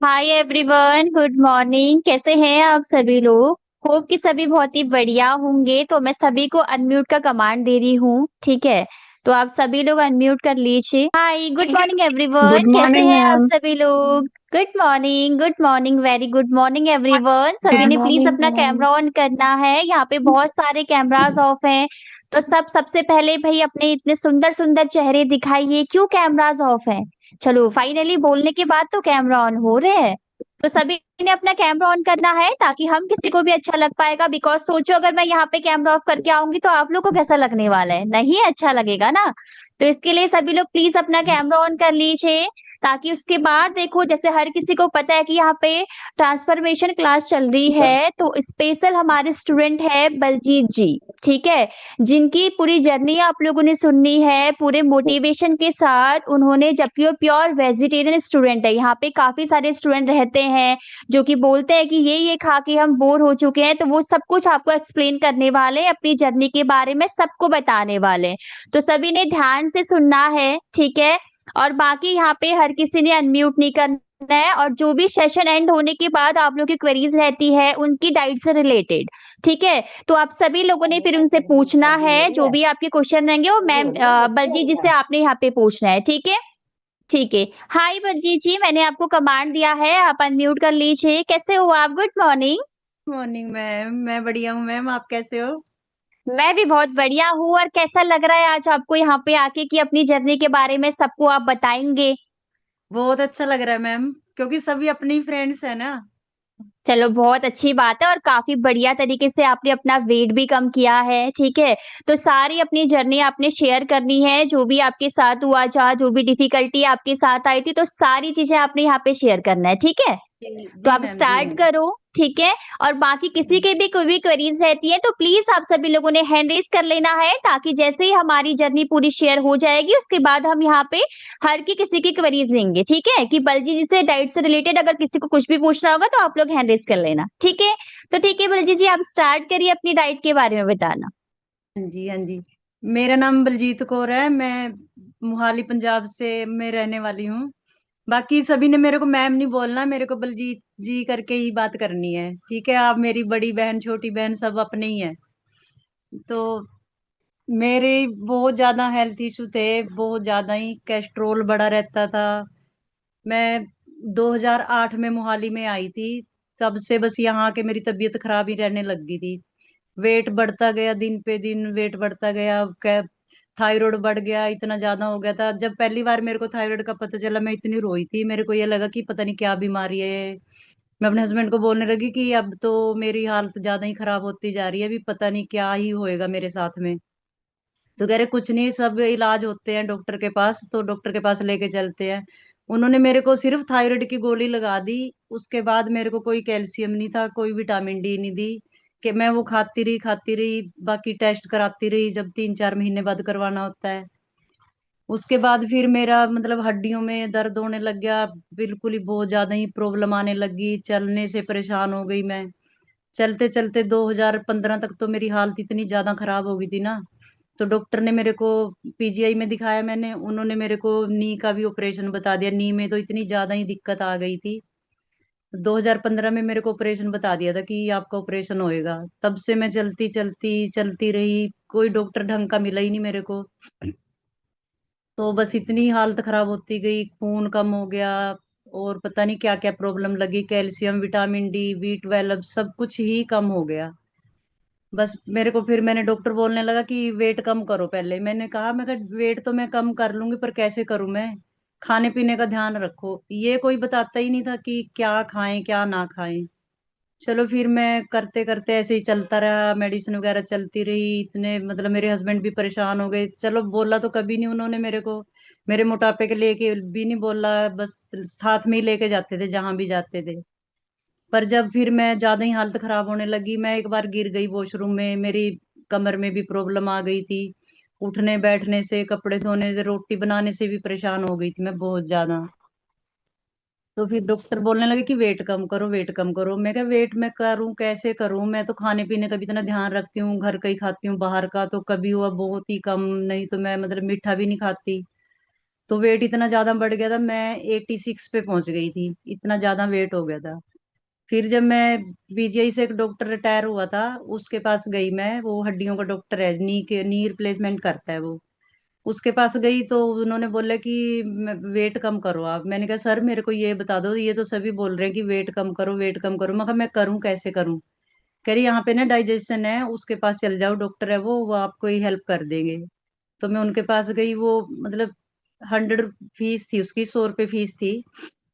Hi everyone, good morning. कैसे हैं आप सभी लोग? होप कि सभी बहुत ही बढ़िया होंगे। तो मैं सभी को अनम्यूट का कमांड दे रही हूँ, ठीक है? तो आप सभी लोग अनम्यूट कर लीजिए। हाय, गुड मॉर्निंग गुड एवरीवन, कैसे मॉर्निंग हैं आप मैम। सभी लोग? Good morning, very good morning everyone. सभी गुड ने प्लीज मॉर्निंग अपना मैम। कैमरा ऑन करना है। यहाँ पे बहुत सारे कैमरास ऑफ हैं। तो सबसे पहले भाई अपने इतने सुंदर सुंदर चेहरे दिखाइए। क्यों कैमरास ऑफ हैं? चलो, फाइनली बोलने के बाद तो कैमरा ऑन हो रहे हैं। तो सभी ने अपना कैमरा ऑन करना है ताकि हम किसी को भी अच्छा लग पाएगा। बिकॉज सोचो, अगर मैं यहाँ पे कैमरा ऑफ करके आऊंगी तो आप लोग को कैसा लगने वाला है? नहीं अच्छा लगेगा ना। तो इसके लिए सभी लोग प्लीज अपना कैमरा ऑन कर लीजिए। ताकि उसके बाद देखो, जैसे हर किसी को पता है कि यहाँ पे ट्रांसफॉर्मेशन क्लास चल रही है, तो स्पेशल हमारे स्टूडेंट है बलजीत जी, ठीक है? जिनकी पूरी जर्नी आप लोगों ने सुननी है पूरे मोटिवेशन के साथ। उन्होंने, जबकि वो प्योर वेजिटेरियन स्टूडेंट है, यहाँ पे काफी सारे स्टूडेंट रहते हैं जो कि बोलते हैं कि ये खा के हम बोर हो चुके हैं। तो वो सब कुछ आपको एक्सप्लेन करने वाले हैं, अपनी जर्नी के बारे में सबको बताने वाले हैं। तो सभी ने ध्यान से सुनना है, ठीक है? और बाकी यहाँ पे हर किसी ने अनम्यूट नहीं करना है। और जो भी सेशन एंड होने के बाद आप लोग की क्वेरीज रहती है उनकी डाइट से रिलेटेड, ठीक है? तो आप सभी लोगों ने फिर उनसे पूछना है। जो भी आपके क्वेश्चन रहेंगे वो मैम बलजीत जी से आपने यहाँ पे पूछना है, ठीक है? ठीक है। हाय बलजीत जी, मैंने आपको कमांड दिया है, आप अनम्यूट कर लीजिए। कैसे हो आप? Good morning. मॉर्निंग मैम, मैं बढ़िया हूँ मैम। आप कैसे हो? मैं भी बहुत बढ़िया हूँ। और कैसा लग रहा है आज आपको यहाँ पे आके कि अपनी जर्नी के बारे में सबको आप बताएंगे? बहुत अच्छा लग रहा है मैम, क्योंकि सभी अपनी फ्रेंड्स है ना। चलो, बहुत अच्छी बात है। और काफी बढ़िया तरीके से आपने अपना वेट भी कम किया है, ठीक है? तो सारी अपनी जर्नी आपने शेयर करनी है, जो भी आपके साथ हुआ, चाहे जो भी डिफिकल्टी आपके साथ आई थी, तो सारी चीजें आपने यहाँ पे शेयर करना है, ठीक है? जी तो जी आप मैम, जी स्टार्ट मैम। करो, ठीक है? और बाकी किसी के भी कोई भी क्वेरीज रहती है तो प्लीज आप सभी लोगों ने हैंड रेज कर लेना है, ताकि जैसे ही हमारी जर्नी पूरी शेयर हो जाएगी उसके बाद हम यहाँ पे हर की किसी की क्वेरीज लेंगे, ठीक है? कि बलजी जी से डाइट से रिलेटेड अगर किसी को कुछ भी पूछना होगा तो आप लोग हैंड रेज कर लेना, ठीक है? तो ठीक है बलजी जी, आप स्टार्ट करिए अपनी डाइट के बारे में बताना। हाँ जी, हाँ जी। मेरा नाम बलजीत कौर है। मैं मोहाली पंजाब से मैं रहने वाली हूँ। बाकी सभी ने मेरे को मैम नहीं बोलना, मेरे को बलजीत जी करके ही बात करनी है। ठीक है, आप मेरी बड़ी बहन छोटी बहन सब अपने ही है। तो मेरे बहुत ज्यादा हेल्थ इशू थे, बहुत ज्यादा ही कोलेस्ट्रोल बढ़ा रहता था। मैं 2008 में मोहाली में आई थी। तब से बस यहाँ के मेरी तबीयत खराब ही रहने लग गई थी। वेट बढ़ता गया, दिन पे दिन वेट बढ़ता गया। थायराइड बढ़ गया, इतना ज्यादा हो गया था। जब पहली बार मेरे को थायराइड का पता चला, मैं इतनी रोई थी। मेरे को ये लगा कि पता नहीं क्या बीमारी है। मैं अपने हस्बैंड को बोलने लगी कि अब तो मेरी हालत ज्यादा ही खराब होती जा रही है, अभी पता नहीं क्या ही होएगा मेरे साथ में। तो कह रहे कुछ नहीं, सब इलाज होते हैं डॉक्टर के पास, तो डॉक्टर के पास लेके चलते हैं। उन्होंने मेरे को सिर्फ थायराइड की गोली लगा दी। उसके बाद मेरे को कोई कैल्शियम नहीं था, कोई विटामिन डी नहीं दी। कि मैं वो खाती रही, बाकी टेस्ट कराती रही, जब 3-4 महीने बाद करवाना होता है। उसके बाद फिर मेरा मतलब हड्डियों में दर्द होने लग गया। बिल्कुल ही बहुत ज्यादा ही प्रॉब्लम आने लगी, चलने से परेशान हो गई मैं। चलते चलते 2015 तक तो मेरी हालत इतनी ज्यादा खराब हो गई थी ना। तो डॉक्टर ने मेरे को पीजीआई में दिखाया मैंने, उन्होंने मेरे को नी का भी ऑपरेशन बता दिया। नी में तो इतनी ज्यादा ही दिक्कत आ गई थी। 2015 में मेरे को ऑपरेशन बता दिया था कि आपका ऑपरेशन होएगा। तब से मैं चलती चलती चलती रही, कोई डॉक्टर ढंग का मिला ही नहीं मेरे को। तो बस इतनी हालत खराब होती गई, खून कम हो गया, और पता नहीं क्या क्या प्रॉब्लम लगी, कैल्शियम विटामिन डी B12 सब कुछ ही कम हो गया। बस मेरे को फिर मैंने डॉक्टर बोलने लगा कि वेट कम करो। पहले मैंने कहा, मैं कहा वेट तो मैं कम कर लूंगी, पर कैसे करूं मैं? खाने पीने का ध्यान रखो, ये कोई बताता ही नहीं था कि क्या खाएं क्या ना खाएं। चलो फिर मैं करते करते ऐसे ही चलता रहा, मेडिसिन वगैरह चलती रही। इतने मतलब मेरे हस्बैंड भी परेशान हो गए। चलो बोला तो कभी नहीं उन्होंने मेरे को, मेरे मोटापे के लेके भी नहीं बोला, बस साथ में ही लेके जाते थे जहां भी जाते थे। पर जब फिर मैं ज्यादा ही हालत खराब होने लगी, मैं एक बार गिर गई वॉशरूम में, मेरी कमर में भी प्रॉब्लम आ गई थी। उठने बैठने से, कपड़े धोने से, रोटी बनाने से भी परेशान हो गई थी मैं बहुत ज्यादा। तो फिर डॉक्टर बोलने लगे कि वेट कम करो, वेट कम करो। मैं क्या वेट मैं करूं, कैसे करूं? मैं तो खाने पीने का भी इतना ध्यान रखती हूँ, घर का ही खाती हूँ, बाहर का तो कभी हुआ बहुत ही कम, नहीं तो मैं मतलब मीठा भी नहीं खाती। तो वेट इतना ज्यादा बढ़ गया था, मैं 86 पे पहुंच गई थी, इतना ज्यादा वेट हो गया था। फिर जब मैं पीजीआई से एक डॉक्टर रिटायर हुआ था, उसके पास गई मैं, वो हड्डियों का डॉक्टर है, नी रिप्लेसमेंट करता है वो। उसके पास गई तो उन्होंने बोला कि वेट कम करो आप। मैंने कहा सर मेरे को ये बता दो, ये तो सभी बोल रहे हैं कि वेट कम करो वेट कम करो। मैं कहा मैं करूं कैसे करूं। कह रही यहाँ पे ना डाइजेशन है, उसके पास चल जाओ, डॉक्टर है वो आपको ही हेल्प कर देंगे। तो मैं उनके पास गई, वो मतलब 100 फीस थी उसकी, 100 रुपये फीस थी।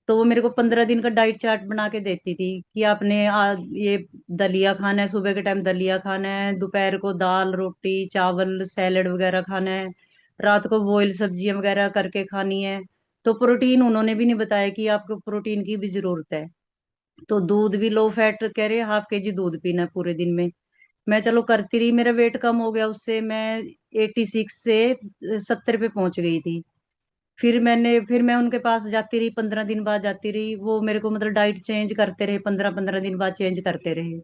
तो वो मेरे को 15 दिन का डाइट चार्ट बना के देती थी कि आपने ये दलिया खाना है, सुबह के टाइम दलिया खाना है, दोपहर को दाल रोटी चावल सैलेड वगैरह खाना है, रात को बॉयल सब्जियां वगैरह करके खानी है। तो प्रोटीन उन्होंने भी नहीं बताया कि आपको प्रोटीन की भी जरूरत है। तो दूध भी लो फैट कह रहे, हाफ के जी दूध पीना है पूरे दिन में। मैं चलो करती रही, मेरा वेट कम हो गया उससे, मैं 86 से 70 पे पहुंच गई थी। फिर मैं उनके पास जाती रही, 15 दिन बाद जाती रही, वो मेरे को मतलब डाइट चेंज करते रहे, 15-15 दिन बाद चेंज करते रहे।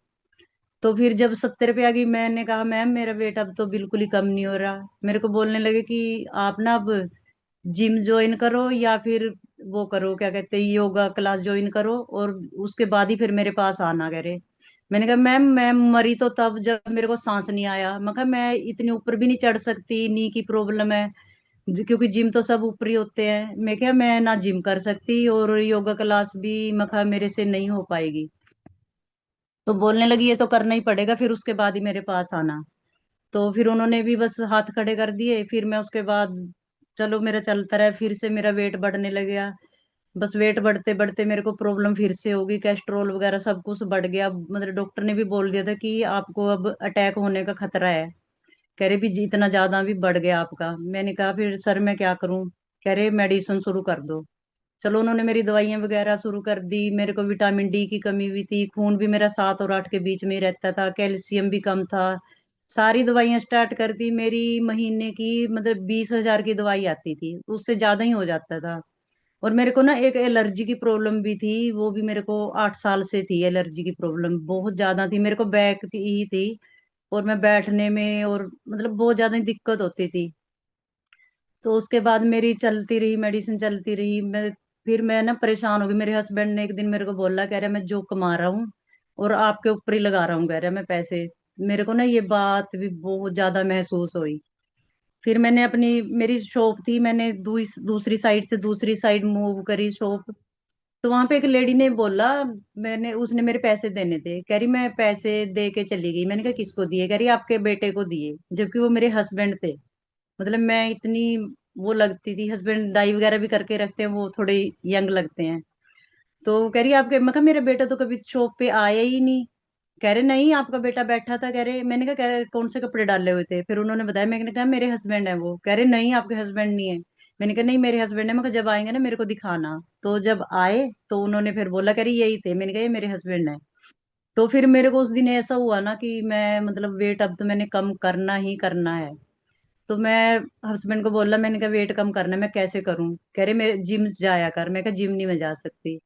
तो फिर जब 70 पे आ गई, मैंने कहा मैम मेरा वेट अब तो बिल्कुल ही कम नहीं हो रहा। मेरे को बोलने लगे कि आप ना अब जिम ज्वाइन करो या फिर वो करो, क्या कहते हैं, योगा क्लास ज्वाइन करो, और उसके बाद ही फिर मेरे पास आना करे। मैंने कहा मैम मैं मरी तो तब जब मेरे को सांस नहीं आया। मैं कहा मैं इतने ऊपर भी नहीं चढ़ सकती, नी की प्रॉब्लम है, क्योंकि जिम तो सब ऊपर ही होते हैं। मैं क्या मैं ना जिम कर सकती और योगा क्लास भी मैं कहा मेरे से नहीं हो पाएगी। तो बोलने लगी ये तो करना ही पड़ेगा, फिर उसके बाद ही मेरे पास आना। तो फिर उन्होंने भी बस हाथ खड़े कर दिए, फिर मैं उसके बाद चलो मेरा चलता रहा, फिर से मेरा वेट बढ़ने लग गया। बस वेट बढ़ते बढ़ते मेरे को प्रॉब्लम फिर से होगी, कैस्ट्रोल वगैरह सब कुछ बढ़ गया, मतलब डॉक्टर ने भी बोल दिया था कि आपको अब अटैक होने का खतरा है। कह रहे भी इतना ज्यादा भी बढ़ गया आपका। मैंने कहा फिर सर मैं क्या करूं। कह रहे मेडिसिन शुरू कर दो। चलो उन्होंने मेरी दवाइयां वगैरह शुरू कर दी। मेरे को विटामिन डी की कमी भी थी, खून भी मेरा 7 और 8 के बीच में ही रहता था, कैल्शियम भी कम था। सारी दवाइयां स्टार्ट कर दी, मेरी महीने की मतलब 20,000 की दवाई आती थी, उससे ज्यादा ही हो जाता था। और मेरे को ना एक एलर्जी की प्रॉब्लम भी थी, वो भी मेरे को 8 साल से थी, एलर्जी की प्रॉब्लम बहुत ज्यादा थी, मेरे को बैक ही थी। और मैं बैठने में और मतलब बहुत ज्यादा दिक्कत होती थी। तो उसके बाद मेरी चलती रही, मेडिसिन चलती रही। फिर मैं ना परेशान हो गई। मेरे हस्बैंड ने एक दिन मेरे को बोला, कह रहा मैं जो कमा रहा हूँ और आपके ऊपर ही लगा रहा हूँ, कह रहा मैं पैसे। मेरे को ना ये बात भी बहुत ज्यादा महसूस हुई। फिर मैंने अपनी मेरी शॉप थी, मैंने दूसरी साइड से दूसरी साइड मूव करी शॉप। तो वहां पे एक लेडी ने बोला, मैंने उसने मेरे पैसे देने थे, कह रही मैं पैसे दे के चली गई। मैंने कहा किसको दिए। कह रही आपके बेटे को दिए, जबकि वो मेरे हस्बैंड थे। मतलब मैं इतनी वो लगती थी, हस्बैंड डाई वगैरह भी करके रखते हैं, वो थोड़े यंग लगते हैं। तो कह रही आपके, मैं कहा मेरा बेटा तो कभी शॉप पे आया ही नहीं। कह रहे नहीं आपका बेटा बैठा था। कह रहे, मैंने कहा कह रहे कौन से कपड़े डाले हुए थे। फिर उन्होंने बताया, मैंने कहा मेरे हस्बैंड है वो। कह रहे नहीं आपके हस्बैंड नहीं है। मैंने कहा नहीं मेरे हस्बैंड है। मैं कहा जब आएंगे ना मेरे को दिखाना। तो जब आए तो उन्होंने फिर बोला, कह रही यही थे। मैंने कहा ये मेरे हस्बैंड है। तो फिर मेरे को उस दिन ऐसा हुआ ना कि मैं मतलब वेट अब तो मैंने कम करना ही करना है। तो मैं हस्बैंड को बोला, मैंने कहा वेट कम करना है, मैं कैसे करूं। कह रहे मेरे जिम जाया कर। मैं कहा जिम नहीं मैं जा सकती।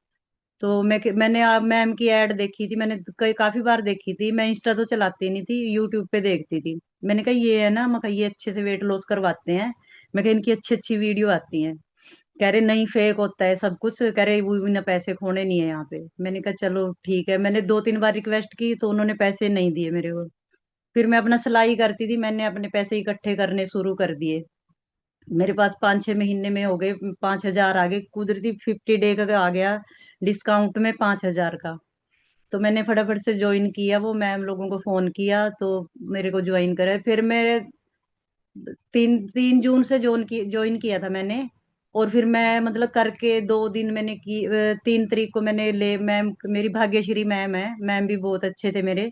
तो मैंने आप मैम की एड देखी थी, मैंने कई काफी बार देखी थी, मैं इंस्टा तो चलाती नहीं थी, यूट्यूब पे देखती थी। मैंने कहा ये है ना, मैं कहा ये अच्छे से वेट लॉस करवाते हैं। मैं कहा इनकी अच्छी अच्छी वीडियो आती हैं। कह रहे नहीं फेक होता है सब कुछ। कह रहे वो भी ना पैसे खोने नहीं है यहाँ पे। मैंने कहा चलो ठीक है। मैंने 2-3 बार रिक्वेस्ट की तो उन्होंने पैसे नहीं दिए मेरे को। फिर मैं अपना सिलाई करती थी, मैंने अपने पैसे इकट्ठे करने शुरू कर दिए। मेरे पास 5-6 महीने में हो गए 5,000 आ गए, कुदरती 50 डे का आ गया डिस्काउंट में 5,000 का। तो मैंने फटाफट से ज्वाइन किया, वो मैम लोगों को फोन किया तो मेरे को ज्वाइन करे। फिर मैं 3 जून से ज्वाइन किया था मैंने। और फिर मैं मतलब करके 2 दिन मैंने की, 3 तारीख को मैंने ले मैम, मेरी भाग्यश्री मैम है, मैम भी बहुत अच्छे थे मेरे।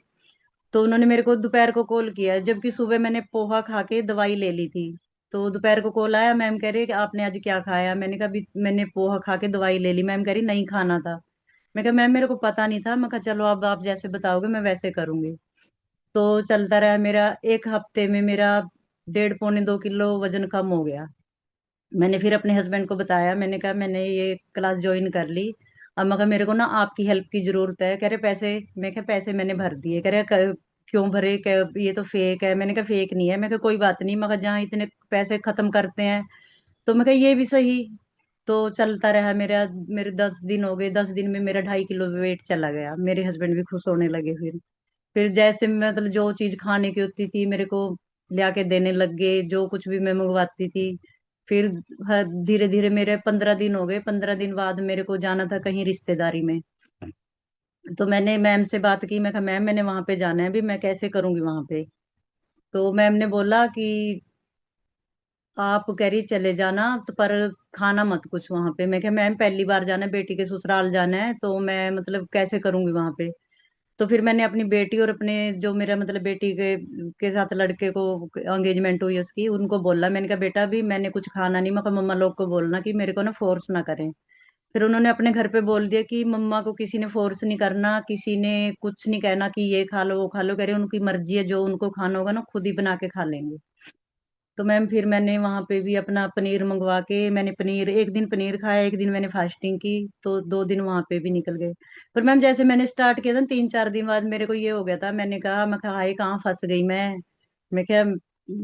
तो उन्होंने मेरे को दोपहर को कॉल किया, जबकि सुबह मैंने पोहा खा के दवाई ले ली थी। तो दोपहर को कॉल आया, मैम कह रही कि आपने आज क्या खाया। मैंने कहा "अभी मैंने पोहा खा के दवाई ले ली"। मैम कह रही नहीं खाना था। मैं कहा मैम मेरे को पता नहीं था। मैं कहा चलो अब आप जैसे बताओगे मैं वैसे करूंगी। तो चलता रहा मेरा, एक हफ्ते में मेरा 1.5 पौने 2 किलो वजन कम हो गया। मैंने फिर अपने हस्बैंड को बताया, मैंने कहा मैंने ये क्लास ज्वाइन कर ली। अब मैं कहा मेरे को ना आपकी हेल्प की जरूरत है। कह रहे पैसे। मैं कहा पैसे मैंने भर दिए। कह रहे क्यों भरे, ये तो फेक है"। मैंने कहा फेक नहीं है। मैं कहा कोई बात नहीं, मगर जहाँ इतने पैसे खत्म करते हैं तो मैं कहा ये भी सही। तो चलता रहा मेरा। मेरे 10 दिन हो गए, 10 दिन में मेरा 2.5 किलो वेट चला गया। मेरे हस्बैंड भी खुश होने लगे। फिर जैसे मतलब जो चीज खाने की होती थी मेरे को लिया के देने लग गए, जो कुछ भी मैं मंगवाती थी। फिर धीरे धीरे मेरे 15 दिन हो गए। 15 दिन बाद मेरे को जाना था कहीं रिश्तेदारी में। तो मैंने मैम से बात की, मैं कहा मैम मैंने वहां पे जाना है, अभी मैं कैसे करूंगी वहां पे। तो मैम ने बोला कि आप कह रही चले जाना, तो पर खाना मत कुछ वहां पे। मैं क्या मैम पहली बार जाना है, बेटी के ससुराल जाना है, तो मैं मतलब कैसे करूंगी वहां पे। तो फिर मैंने अपनी बेटी और अपने जो मेरा मतलब बेटी के साथ लड़के को एंगेजमेंट हुई उसकी, उनको बोला। मैंने कहा बेटा भी मैंने कुछ खाना नहीं, मैं कहा मम्मा लोग को बोलना कि मेरे को ना फोर्स ना करें। फिर उन्होंने अपने घर पे बोल दिया कि मम्मा को किसी ने फोर्स नहीं करना, किसी ने कुछ नहीं कहना कि ये खा लो वो खा लो, कह रहे उनकी मर्जी है, जो उनको खाना होगा ना खुद ही बना के खा लेंगे। तो मैम फिर मैंने वहां पे भी अपना पनीर मंगवा के, मैंने पनीर एक दिन पनीर खाया, एक दिन मैंने फास्टिंग की, तो 2 दिन वहां पे भी निकल गए। पर मैम जैसे मैंने स्टार्ट किया था ना, 3-4 दिन बाद मेरे को ये हो गया था। मैं कहा हाय कहाँ फंस गई मैं क्या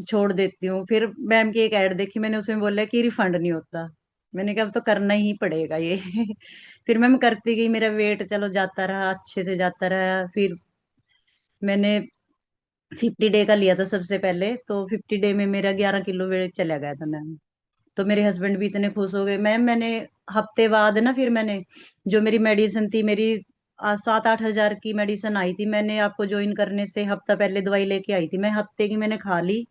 छोड़ देती हूँ। फिर मैम की एक ऐड देखी मैंने, उसमें बोला कि रिफंड नहीं होता। मैंने कहा अब तो करना ही पड़ेगा ये। फिर मैम करती गई, मेरा वेट चलो जाता रहा, अच्छे से जाता रहा। फिर मैंने 50 डे का लिया था सबसे पहले, तो 50 डे में मेरा 11 किलो वेट चला गया था मैम। तो मेरे हस्बैंड भी इतने खुश हो गए मैम। मैंने हफ्ते बाद ना, फिर मैंने जो मेरी मेडिसिन थी, मेरी 7-8 हजार की मेडिसिन आई थी, मैंने आपको ज्वाइन करने से हफ्ता पहले दवाई लेके आई थी, मैं हफ्ते की मैंने खा ली।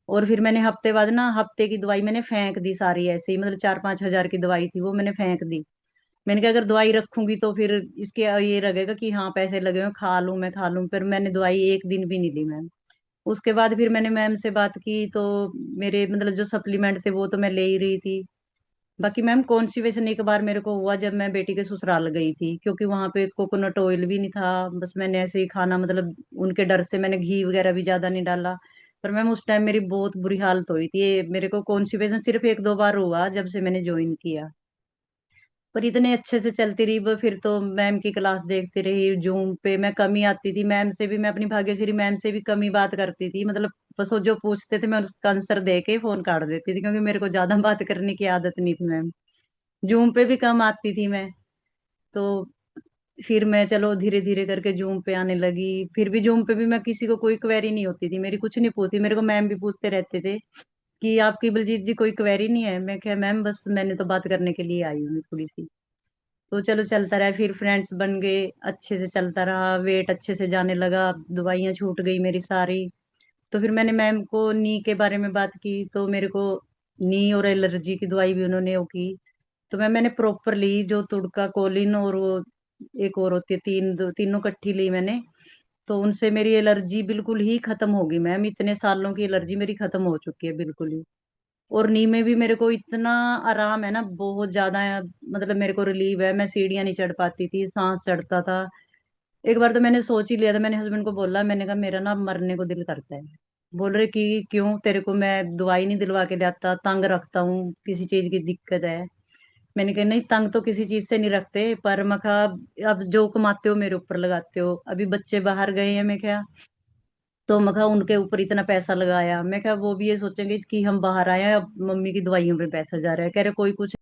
और फिर मैंने हफ्ते बाद ना, हफ्ते की दवाई मैंने फेंक दी सारी, ऐसे ही मतलब 4-5 हजार की दवाई थी वो मैंने फेंक दी। मैंने कहा अगर दवाई रखूंगी तो फिर इसके ये लगेगा कि हाँ पैसे लगे हुए हैं, खा लूं। फिर मैंने दवाई एक दिन भी नहीं ली मैम। उसके बाद फिर मैंने मैम से बात की, तो मेरे मतलब जो सप्लीमेंट थे वो तो मैं ले ही रही थी। बाकी मैम कॉन्स्टिपेशन एक बार मेरे को हुआ जब मैं बेटी के ससुराल गई थी, क्योंकि वहां पे कोकोनट ऑयल भी नहीं था। बस मैंने ऐसे ही खाना मतलब उनके डर से मैंने घी वगैरह भी ज्यादा नहीं डाला। पर मैम उस टाइम मेरी बहुत बुरी हालत हुई थी। ये मेरे को कॉन्स्टिपेशन सिर्फ 1-2 बार हुआ जब से मैंने ज्वाइन किया। पर इतने अच्छे से चलती रही वो। फिर तो मैम की क्लास देखती रही, जूम पे मैं कम ही आती थी मैम से भी, मैं अपनी भाग्यश्री मैम से भी कम ही बात करती थी। मतलब बस वो जो पूछते थे मैं उसका आंसर दे के फोन काट देती थी, क्योंकि मेरे को ज्यादा बात करने की आदत नहीं थी मैम। जूम पे भी कम आती थी मैं। तो फिर मैं चलो धीरे धीरे करके जूम पे आने लगी। फिर भी जूम पे भी मैं किसी को कोई क्वेरी नहीं होती थी मेरी, कुछ नहीं पूछती मेरे को, मैम भी पूछते रहते थे कि आपकी बलजीत जी कोई क्वेरी नहीं है। मैं क्या मैम बस मैंने तो बात करने के लिए आई हूँ थोड़ी सी। तो चलो चलता रहा, फिर फ्रेंड्स बन गए, अच्छे से चलता रहा, वेट अच्छे से जाने लगा, दवाइयाँ छूट गई मेरी सारी। तो फिर मैंने मैम को नी के बारे में बात की, तो मेरे को नी और एलर्जी की दवाई भी उन्होंने वो की। तो मैंने प्रॉपर ली, जो तुड़का कोलिन और वो एक और होती है, तीनों इकट्ठी ली मैंने। तो उनसे मेरी एलर्जी बिल्कुल ही खत्म हो गई मैम। इतने सालों की एलर्जी मेरी खत्म हो चुकी है बिल्कुल ही। और नी में भी मेरे को इतना आराम है ना, बहुत ज्यादा है। मतलब मेरे को रिलीव है, मैं सीढ़ियां नहीं चढ़ पाती थी, सांस चढ़ता था। एक बार तो मैंने सोच ही लिया था, मैंने हस्बैंड को बोला, मैंने कहा मेरा ना मरने को दिल करता है। बोल रहे कि क्यों, तेरे को मैं दवाई नहीं दिलवा के लाता, तंग रखता हूँ, किसी चीज की दिक्कत है। मैंने कहा नहीं, तंग तो किसी चीज से नहीं रखते, पर मैं कहा अब जो कमाते हो मेरे ऊपर लगाते हो। अभी बच्चे बाहर गए हैं, मैं क्या, तो मैं कहा उनके ऊपर इतना पैसा लगाया, मैं कहा वो भी ये सोचेंगे कि हम बाहर आए हैं, अब मम्मी की दवाइयों पे पैसा जा रहा है। कह रहे कोई कुछ